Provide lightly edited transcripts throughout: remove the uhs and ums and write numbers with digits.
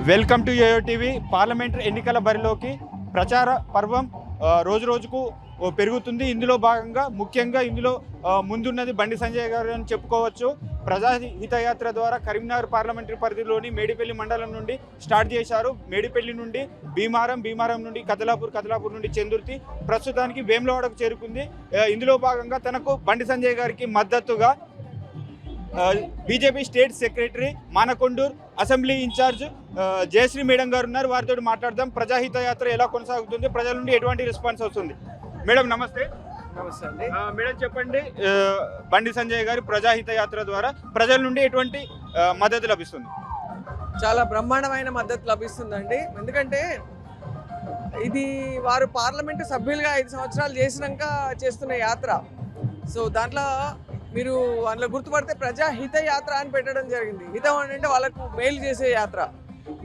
Welcome to YoYo TV. Parliamentary ఎన్నికల బరిలోకి ప్రచార పర్వం రోజు రోజుకు పెరుగుతుంది. ఇందులో భాగంగా ముఖ్యంగా ఇందులో ముందున్నది బండి సంజయ్ గారు అని చెప్పుకోవచ్చు. ప్రజాహితయాత్ర ద్వారా కరీంనగర్ పార్లమెంటరీ పరిధిలోని మేడిపల్లి మండలం నుండి స్టార్ట్ చేశారు. మేడిపల్లి నుండి భీమారం నుండి కదలాపూర్ నుండి చందుర్తి, ప్రస్తుతానికి వేములవాడకు చేరుకుంది. ఇందులో భాగంగా తనకు బండి సంజయ్ గారికి మద్దతుగా BJP state secretary Manakondur assembly incharge Jayashree madam గారు ఉన్నారు. వారితో మాట్లాడదాం. ప్రజాహిత యాత్ర ఎలా కొనసాగుతుంది, ప్రజల నుండి ఎటువంటి రెస్పాన్స్ వస్తుంది? మేడం నమస్తే. నమస్తే అండి. మేడం చెప్పండి, బండి సంజయ్ గారి ప్రజాహిత యాత్ర ద్వారా ప్రజల నుండి ఎటువంటి మద్దతు లభిస్తుంది? చాలా బ్రహ్మాండమైన మద్దతు లభిస్తుందండి. ఎందుకంటే ఇది వారు పార్లమెంటు సభ్యులుగా 5 సంవత్సరాలు చేసినాక చేస్తున్న యాత్ర. సో దాంట్లో మీరు అందులో గుర్తుపడితే ప్రజాహిత యాత్ర అని పెట్టడం జరిగింది. హితం అంటే వాళ్ళకు మేలు చేసే యాత్ర.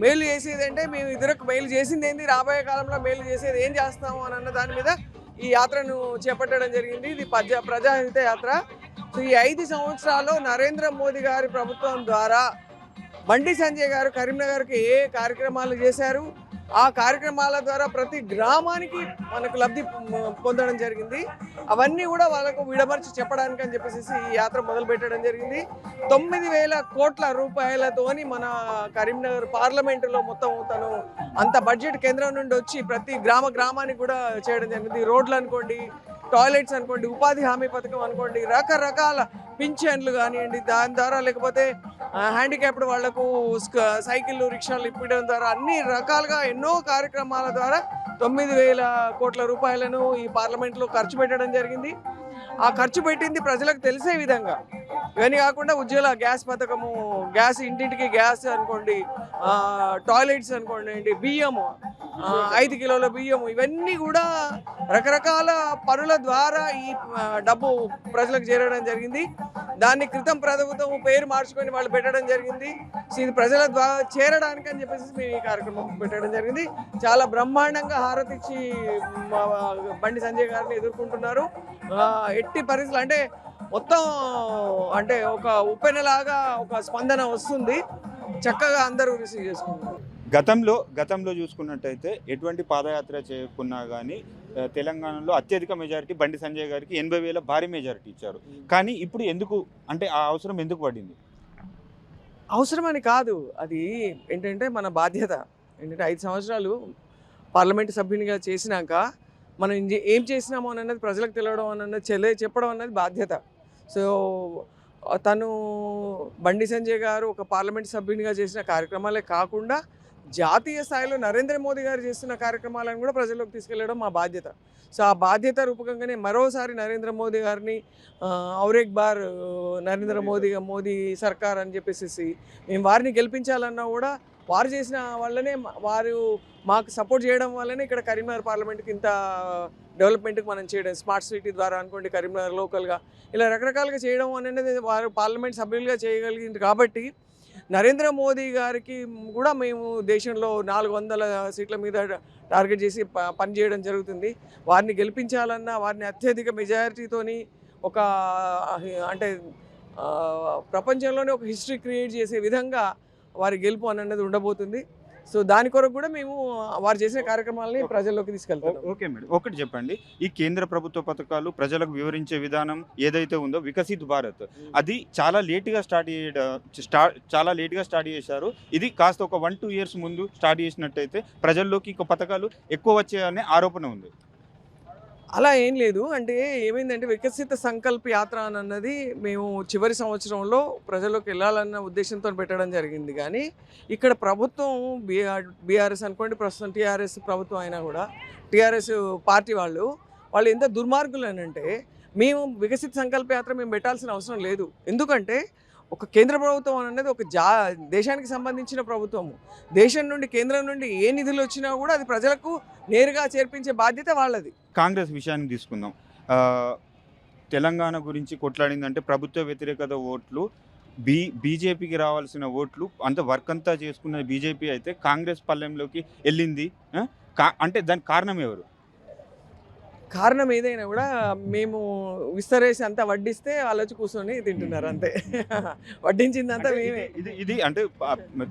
మేలు చేసేది అంటే మేము ఇద్దరికి మేలు చేసింది ఏంది, రాబోయే కాలంలో మేలు చేసేది ఏం చేస్తాము అని అన్న దాని మీద ఈ యాత్రను చేపట్టడం జరిగింది. ఇది ప్రజాహిత యాత్ర. సో ఈ 5 సంవత్సరాల్లో నరేంద్ర మోదీ గారి ప్రభుత్వం ద్వారా బండి సంజయ్ గారు కరీంనగర్కి ఏ కార్యక్రమాలు చేశారు, ఆ కార్యక్రమాల ద్వారా ప్రతి గ్రామానికి మనకు లబ్ధి పొందడం జరిగింది. అవన్నీ కూడా వాళ్ళకు విడమర్చి చెప్పడానికి అని చెప్పేసి ఈ యాత్ర మొదలు పెట్టడం జరిగింది. 9,000 కోట్ల రూపాయలతోని మన కరీంనగర్ పార్లమెంటులో మొత్తం తను అంత బడ్జెట్ కేంద్రం నుండి వచ్చి ప్రతి గ్రామానికి కూడా చేయడం జరిగింది. రోడ్లు అనుకోండి, టాయిలెట్స్ అనుకోండి, ఉపాధి హామీ పథకం అనుకోండి, రకరకాల పింఛన్లు కానివ్వండి, దాని ద్వారా లేకపోతే హ్యాండిక్యాప్డ్ వాళ్లకు సైకిళ్ళు, రిక్షాలు ఇప్పడం ద్వారా అన్ని రకాలుగా ఎన్నో కార్యక్రమాల ద్వారా 9,000 కోట్ల రూపాయలను ఈ పార్లమెంట్లో ఖర్చు పెట్టడం జరిగింది. ఆ ఖర్చు పెట్టింది ప్రజలకు తెలిసే విధంగా. ఇవన్నీ కాకుండా ఉజ్వల గ్యాస్ పథకము, గ్యాస్ ఇంటింటికి గ్యాస్ అనుకోండి, టాయిలెట్స్ అనుకోండి, బియ్యము 5 కిలోల బియ్యము, ఇవన్నీ కూడా రకరకాల పనుల ద్వారా ఈ డబ్బు ప్రజలకు చేరడం జరిగింది. దాన్ని క్రితం ప్రభుత్వం పేరు మార్చుకొని వాళ్ళు పెట్టడం జరిగింది. ఇది ప్రజల ద్వారా చేరడానికి అని చెప్పేసి మేము ఈ కార్యక్రమం పెట్టడం జరిగింది. చాలా బ్రహ్మాండంగా హారతిచ్చి బండి సంజయ్ గారిని ఎదుర్కొంటున్నారు. ఎట్టి పరిస్థితులు అంటే మొత్తం అంటే ఒక ఉప్పెనలాగా ఒక స్పందన వస్తుంది. చక్కగా అందరూ రిసీవ్ చేసుకుంటారు. గతంలో చూసుకున్నట్టయితే ఎటువంటి పాదయాత్ర చేయకున్నా కానీ తెలంగాణలో అత్యధిక మెజారిటీ బండి సంజయ్ గారికి 80,000 భారీ మెజారిటీ ఇచ్చారు. కానీ ఇప్పుడు ఎందుకు అంటే ఆ అవసరం ఎందుకు పడింది? అవసరమని కాదు, అది ఏంటంటే మన బాధ్యత. ఏంటంటే 5 సంవత్సరాలు పార్లమెంటు సభ్యునిగా చేసినాక మనం ఏం చేసినామో అన్నది ప్రజలకు తెలియడం అన్నది చెప్పడం అన్నది బాధ్యత. సో తను బండి సంజయ్ గారు ఒక పార్లమెంటు సభ్యునిగా చేసిన కార్యక్రమాలే కాకుండా జాతీయ స్థాయిలో నరేంద్ర మోదీ గారు చేస్తున్న కార్యక్రమాలను కూడా ప్రజల్లోకి తీసుకెళ్లడం మా బాధ్యత. సో ఆ బాధ్యత రూపకంగానే మరోసారి నరేంద్ర మోదీ గారిని ఔరేక్ బార్ నరేంద్ర మోదీ సర్కార్ అని చెప్పేసి మేము వారిని గెలిపించాలన్నా కూడా వారు చేసిన వల్లనే, వారు మాకు సపోర్ట్ చేయడం వల్లనే ఇక్కడ కరీంనగర్ పార్లమెంట్కి ఇంత డెవలప్మెంట్కి మనం చేయడం, స్మార్ట్ సిటీ ద్వారా అనుకోండి, కరీంనగర్ లోకల్గా ఇలా రకరకాలుగా చేయడం అనేది వారు పార్లమెంట్ సభ్యులుగా చేయగలిగింది. కాబట్టి నరేంద్ర మోదీ గారికి కూడా మేము దేశంలో 400 సీట్ల మీద టార్గెట్ చేసి పనిచేయడం జరుగుతుంది. వారిని గెలిపించాలన్నా వారిని అత్యధిక మెజారిటీతోని ఒక అంటే ప్రపంచంలోనే ఒక హిస్టరీ క్రియేట్ చేసే విధంగా వారి గెలుపు అనేది ఉండబోతుంది. సో దాని కొరకు కూడా మేము వారు చేసిన కార్యక్రమాలని ప్రజల్లోకి తీసుకెళ్తాం. ఓకే మేడం, ఒకటి చెప్పండి. ఈ కేంద్ర ప్రభుత్వ పథకాలు ప్రజలకు వివరించే విధానం ఏదైతే ఉందో వికసిత్ భారత్, అది చాలా లేట్గా స్టార్ట్ చేశారు. ఇది కాస్త ఒక 1-2 ఇయర్స్ ముందు స్టార్ట్ చేసినట్టయితే ప్రజల్లోకి ఇంకో పథకాలు ఎక్కువ వచ్చాయనే ఆరోపణ ఉంది. అలా ఏం లేదు. అంటే ఏమైందంటే వికసిత సంకల్ప యాత్ర అన్నది మేము చివరి సంవత్సరంలో ప్రజల్లోకి వెళ్ళాలన్న ఉద్దేశంతో పెట్టడం జరిగింది. కానీ ఇక్కడ ప్రభుత్వం బీఆర్ఎస్ అనుకోండి, ప్రస్తుతం టీఆర్ఎస్ ప్రభుత్వం అయినా కూడా టీఆర్ఎస్ పార్టీ వాళ్ళు ఎంత దుర్మార్గులు అని అంటే, మేము వికసిత సంకల్ప యాత్ర మేము పెట్టాల్సిన అవసరం లేదు. ఎందుకంటే ఒక కేంద్ర ప్రభుత్వం అనేది ఒక దేశానికి సంబంధించిన ప్రభుత్వము. దేశం నుండి, కేంద్రం నుండి ఏ నిధులు వచ్చినా కూడా అది ప్రజలకు నేరుగా చేర్పించే బాధ్యత వాళ్ళది. కాంగ్రెస్ విషయాన్ని తీసుకుందాం. తెలంగాణ గురించి కొట్లాడిందంటే ప్రభుత్వ వ్యతిరేకత ఓట్లు, బీజేపీకి రావాల్సిన ఓట్లు అంత వర్క్ అంతా చేసుకున్న బీజేపీ అయితే కాంగ్రెస్ పల్లెంలోకి వెళ్ళింది. అంటే దానికి కారణం ఎవరు? కారణం ఏదైనా కూడా మేము విస్తరేసి అంతా వడ్డిస్తే వాళ్ళు వచ్చి కూర్చొని తింటున్నారు అంతే. వడ్డించిందంతా మేమే. ఇది అంటే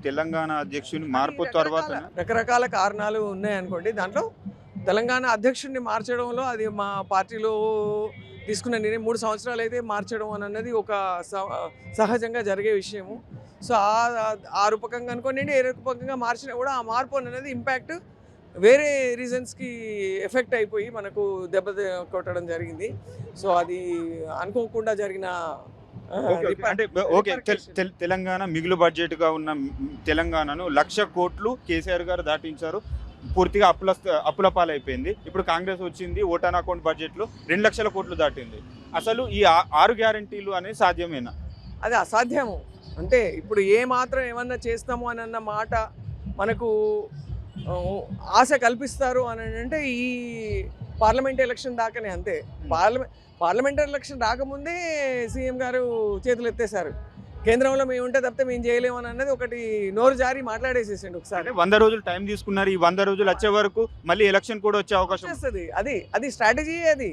తెలంగాణ అధ్యక్షుని మార్పు తర్వాత రకరకాల కారణాలు ఉన్నాయనుకోండి. దాంట్లో తెలంగాణ అధ్యక్షుడిని మార్చడంలో అది మా పార్టీలో తీసుకున్న నిర్ణయం. 3 సంవత్సరాలు అయితే మార్చడం అని అన్నది ఒక సహజంగా జరిగే విషయము. సో ఆ రూపకంగా అనుకోండి, ఏ రూపకంగా మార్చినా కూడా ఆ మార్పు అనేది ఇంపాక్ట్ వేరే రీజన్స్కి ఎఫెక్ట్ అయిపోయి మనకు దెబ్బ కొట్టడం జరిగింది. సో అది అనుకోకుండా జరిగిన అంటే ఓకే. తెలంగాణ మిగులు బడ్జెట్గా ఉన్న తెలంగాణను 1,00,000 కోట్లు కేసీఆర్ గారు దాటించారు. పూర్తిగా అప్పుల పాలైపోయింది. ఇప్పుడు కాంగ్రెస్ వచ్చింది, ఓటాన్ అకౌంట్ బడ్జెట్లో 2,00,000 కోట్లు దాటింది. అసలు ఈ 6 గ్యారంటీలు అనేది సాధ్యమేనా? అది అసాధ్యము. అంటే ఇప్పుడు ఏ మాత్రం ఏమన్నా చేస్తాము అని అన్న మాట మనకు ఆశ కల్పిస్తారు అని అంటే ఈ పార్లమెంట్ ఎలక్షన్ దాకానే అంతే. పార్లమెంట్ ఎలక్షన్ రాకముందే సీఎం గారు చేతులు ఎత్తేసారు. కేంద్రంలో మేము ఉంటే తప్పితే మేము చేయలేము అని అన్నది ఒకటి నోరు జారి మాట్లాడేసేసిండు ఒకసారి. 100 రోజులు టైం తీసుకున్నారు. ఈ 100 రోజులు వచ్చే వరకు మళ్ళీ ఎలక్షన్ కూడా వచ్చే అవకాశం వస్తుంది. అది స్ట్రాటజీ. అది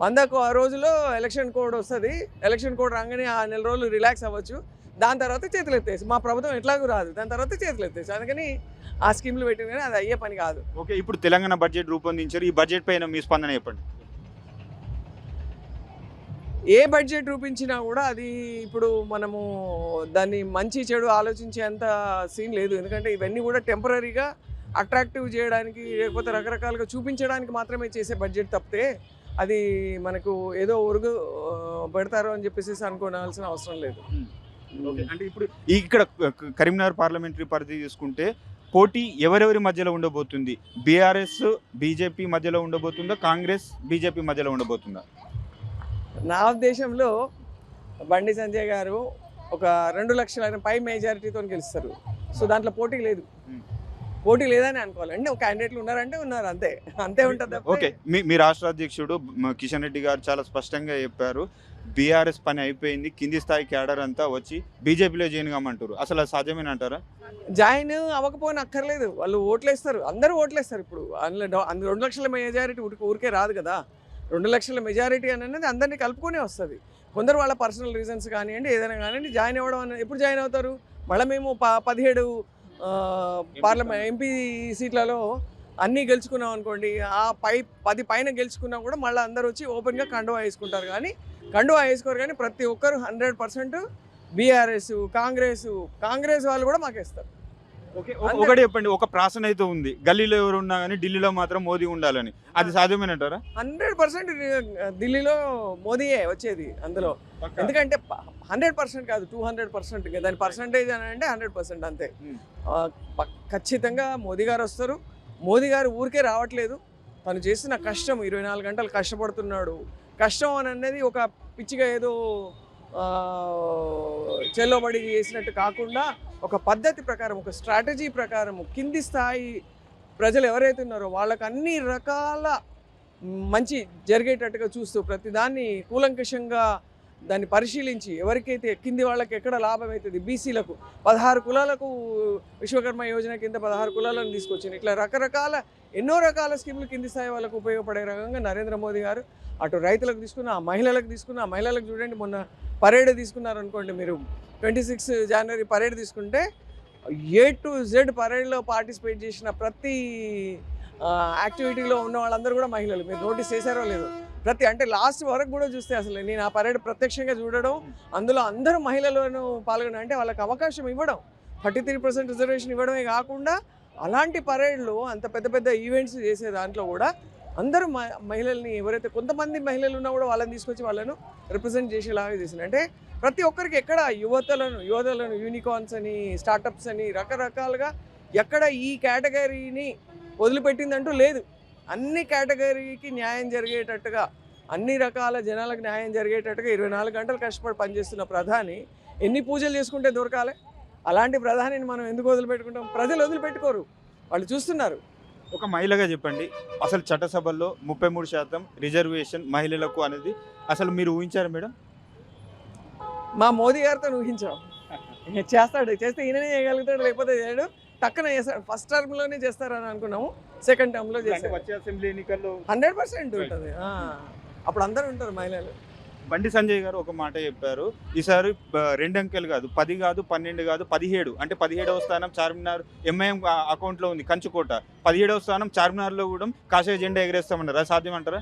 100 రోజుల్లో ఎలక్షన్ కోడ్ వస్తుంది. ఎలక్షన్ కోడ్ రాగానే ఆ 4 రోజులు రిలాక్స్ అవ్వచ్చు. దాని తర్వాత చేతులు ఎత్తేసి మా ప్రభుత్వం ఎట్లాగూ రాదు, దాని తర్వాత చేతులు ఎత్తేసి అందుకని ఆ స్కీమ్లు పెట్టిన కానీ అది అయ్యే పని కాదు. ఓకే, ఇప్పుడు తెలంగాణ బడ్జెట్ రూపొందించారు. ఈ బడ్జెట్ పైన మీ స్పందన చెప్పండి. ఏ బడ్జెట్ రూపించినా కూడా అది ఇప్పుడు మనము దాన్ని మంచి చెడు ఆలోచించేంత సీన్ లేదు. ఎందుకంటే ఇవన్నీ కూడా టెంపరీగా అట్రాక్టివ్ చేయడానికి లేకపోతే రకరకాలుగా చూపించడానికి మాత్రమే చేసే బడ్జెట్ తప్పితే అది మనకు ఏదో ఒరుగు పెడతారు అని చెప్పేసి అనుకోవాల్సిన అవసరం లేదు. ఓకే, అంటే ఇప్పుడు ఇక్కడ కరీంనగర్ పార్లమెంటరీ పరిధి తీసుకుంటే పోటీ ఎవరెవరి మధ్యలో ఉండబోతుంది? బీఆర్ఎస్ బీజేపీ మధ్యలో ఉండబోతుందా, కాంగ్రెస్ బీజేపీ మధ్యలో ఉండబోతుందా? నా ఉద్దేశంలో బండి సంజయ్ గారు ఒక 2 లక్షల పై మెజారిటీతో గెలుస్తారు. సో దాంట్లో పోటీ లేదు, పోటీ లేదని అనుకోవాలి. అంటే క్యాండిడేట్లు ఉన్నారంటే ఉన్నారు, అంతే ఉంటుంది. ఓకే, మీ రాష్ట్ర అధ్యక్షుడు కిషన్ రెడ్డి గారు చాలా స్పష్టంగా చెప్పారు, బీఆర్ఎస్ పని అయిపోయింది, కింది స్థాయి క్యాడర్ అంతా వచ్చి బీజేపీలో జాయిన్ కామంటారు. అసలు అది సాధ్యమేనంటారా? జాయిన్ అవ్వకపోయినా అక్కర్లేదు, వాళ్ళు ఓట్లేస్తారు, అందరూ ఓట్లేస్తారు. ఇప్పుడు అందులో 2 లక్షల మెజారిటీ ఊరికే రాదు కదా. 2 లక్షల మెజారిటీ అనేది అందరినీ కలుపుకొనే వస్తుంది. కొందరు వాళ్ళ పర్సనల్ రీజన్స్ కానివ్వండి, ఏదైనా కానివ్వండి, జాయిన్ అవ్వడం అనేది ఎప్పుడు జాయిన్ అవుతారు? మళ్ళీ మేము 17 పార్లమెంట్ ఎంపీ సీట్లలో అన్నీ గెలుచుకున్నాం అనుకోండి, ఆ 10 పైన గెలుచుకున్నా కూడా మళ్ళీ అందరూ వచ్చి ఓపెన్గా కండువా వేసుకుంటారు. కానీ కండువా వేసుకోరు. కానీ ప్రతి ఒక్కరు 100% బీఆర్ఎస్ కాంగ్రెస్ వాళ్ళు కూడా మాకేస్తారు. ఓకే, ఒకటి చెప్పండి. ఒక ప్రాసన అయితే ఉంది, గల్లీలో ఎవరు ఉన్నా కానీ ఢిల్లీలో మాత్రం మోదీ ఉండాలని. అది సాధ్యమేనంటారా? 100% ఢిల్లీలో మోదీయే వచ్చేది అందులో. ఎందుకంటే 100% కాదు, 200%. దాని పర్సంటేజ్ అని అంటే 100% అంతే. ఖచ్చితంగా మోదీ గారు వస్తారు. మోదీ గారు ఊరికే రావట్లేదు, తను చేసిన కష్టం 24 గంటలు కష్టపడుతున్నాడు. కష్టం అని అనేది ఒక పిచ్చిగా ఏదో చెల్లబడి చేసినట్టు కాకుండా ఒక పద్ధతి ప్రకారం, ఒక స్ట్రాటజీ ప్రకారం కింది స్థాయి ప్రజలు ఎవరైతే ఉన్నారో వాళ్ళకి అన్ని రకాల మంచి జరిగేటట్టుగా చూస్తూ ప్రతిదాన్ని కూలంకషంగా దాన్ని పరిశీలించి ఎవరికైతే కింది వాళ్ళకి ఎక్కడ లాభం అవుతుంది, బీసీలకు 16 కులాలకు విశ్వకర్మ యోజన కింద 16 కులాలను తీసుకొచ్చింది. ఇట్లా రకరకాల ఎన్నో రకాల స్కీములు కింది స్థాయి వాళ్ళకు ఉపయోగపడే రకంగా నరేంద్ర మోదీ గారు అటు రైతులకు తీసుకున్న, మహిళలకు చూడండి, మొన్న పరేడ్ తీసుకున్నారనుకోండి మీరు, 26 జనవరి పరేడ్ తీసుకుంటే A to Z పరేడ్లో పార్టిసిపేట్ చేసిన ప్రతి యాక్టివిటీలో ఉన్న వాళ్ళందరూ కూడా మహిళలు. మీరు నోటీస్ చేశారో లేదో, అంటే లాస్ట్ వరకు కూడా చూస్తే అసలు నేను ఆ పరేడ్ ప్రత్యక్షంగా చూడడం, అందులో అందరూ మహిళలను పాల్గొన అంటే వాళ్ళకి అవకాశం ఇవ్వడం, 33% రిజర్వేషన్ ఇవ్వడమే కాకుండా అలాంటి పరేడ్లో అంత పెద్ద పెద్ద ఈవెంట్స్ చేసే దాంట్లో కూడా అందరూ మహిళల్ని, ఎవరైతే కొంతమంది మహిళలు ఉన్నా కూడా వాళ్ళని తీసుకొచ్చి వాళ్ళను రిప్రజెంట్ చేసేలాగా చేసింది. అంటే ప్రతి ఒక్కరికి ఎక్కడ యువతలను యూనికార్న్స్ అని, స్టార్టప్స్ అని రకరకాలుగా ఎక్కడ ఈ కేటగిరీని వదిలిపెట్టిందంటూ లేదు. అన్ని కేటగిరీకి న్యాయం జరిగేటట్టుగా, అన్ని రకాల జనాలకు న్యాయం జరిగేటట్టుగా 24 గంటలు కష్టపడి పనిచేస్తున్న ప్రధాని ఎన్ని పూజలు చేసుకుంటే దొరకాలి? అలాంటి ప్రధానిని మనం ఎందుకు వదిలిపెట్టుకుంటాం? ప్రజలు వదిలిపెట్టుకోరు, వాళ్ళు చూస్తున్నారు. ఒక మహిళగా చెప్పండి, అసలు చట్టసభల్లో 33% రిజర్వేషన్ మహిళలకు అనేది అసలు మీరు ఊహించారు మేడం? మా మోదీ గారితో ఊహించాం. చేస్తాడు, చేస్తే ఈయననే చేయగలుగుతాడు, లేకపోతే చేయడు. టక్కున చేస్తారు. ఫస్ట్ టర్మ్లోనే చేస్తారని అనుకున్నాము, సెకండ్ టర్మ్లో అంటే చేస్తారు. వచ్చే అసెంబ్లీ ఎన్నికల్లో 100% ఉంటుంది. అప్పుడు అందరూ ఉంటారు మహిళలు. బండి సంజయ్ గారు ఒక మాట చెప్పారు, ఈసారి 2 అంకెలు కాదు, 10 కాదు, 12 కాదు, 17 అంటే 17వ స్థానం చార్మినార్ ఎంఐఎం అకౌంట్లో ఉంది కంచుకోట, 17వ స్థానం చార్మినార్లో కూడా కాషాయ జెండా ఎగరేస్తామన్నారు. అది సాధ్యం అంటారా?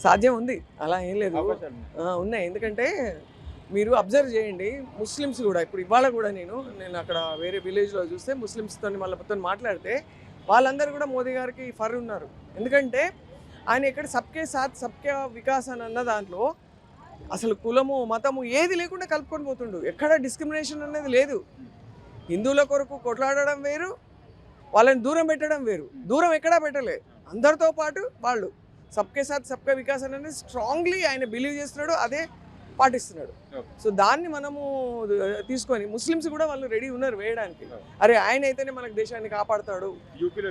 సాధ్యం ఉంది, అలా ఏం లేదు, అవకాశాలు ఉన్నాయి. ఉన్నాయి. ఎందుకంటే మీరు అబ్జర్వ్ చేయండి, ముస్లిమ్స్ కూడా ఇప్పుడు ఇవాళ కూడా నేను అక్కడ వేరే విలేజ్లో చూస్తే ముస్లిమ్స్తో వాళ్ళతో మాట్లాడితే వాళ్ళందరూ కూడా మోదీ గారికి ఫర్ ఉన్నారు. ఎందుకంటే ఆయన ఇక్కడ సబ్కే సాత్ సబ్కే వికాస్ అని అన్న దాంట్లో అసలు కులము మతము ఏది లేకుండా కలుపుకొని పోతుండు. ఎక్కడ డిస్క్రిమినేషన్ అనేది లేదు. హిందువుల కొరకు కొట్లాడడం వేరు, వాళ్ళని దూరం పెట్టడం వేరు. దూరం ఎక్కడా పెట్టలే, అందరితో పాటు వాళ్ళు సబ్కే సాత్ సబ్కే వికాస్ అనేది స్ట్రాంగ్లీ ఆయన బిలీవ్ చేస్తున్నాడు, అదే పాటిస్తున్నాడు. సో దాన్ని మనము తీసుకొని ముస్లిమ్స్ కూడా వాళ్ళు రెడీ ఉన్నారు వేయడానికి. అరే ఆయన అయితేనే మనకు దేశాన్ని కాపాడుతాడు, యూపీలో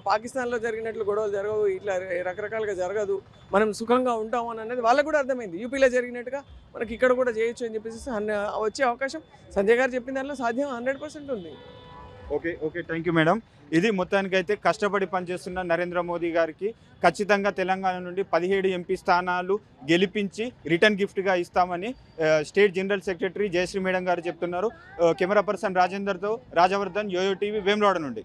పాకిస్తాన్లో జరిగినట్లు గొడవలు జరగవు, ఇట్లా రకరకాలుగా జరగదు, మనం సుఖంగా ఉంటాం అని అనేది వాళ్ళకు కూడా అర్థమైంది. యూపీలో జరిగినట్టుగా మనకి ఇక్కడ కూడా చేయొచ్చు అని చెప్పేసి వచ్చే అవకాశం సంజయ్ గారు చెప్పిన దాంట్లో సాధ్యం 100% ఉంది. Okay okay, thank you madam. ఇది మొత్తానికైతే కష్టపడి పనిచేస్తున్న నరేంద్ర మోదీ గారికి ఖచ్చితంగా తెలంగాణ నుండి 17 ఎంపీ స్థానాలు గెలిపించి రిటర్న్ గిఫ్ట్గా ఇస్తామని state general secretary Jayashree madam గారు చెప్తున్నారు. కెమెరా పర్సన్ రాజేందర్తో రాజవర్ధన్, యోయో టీవీ, వేములవాడ నుండి.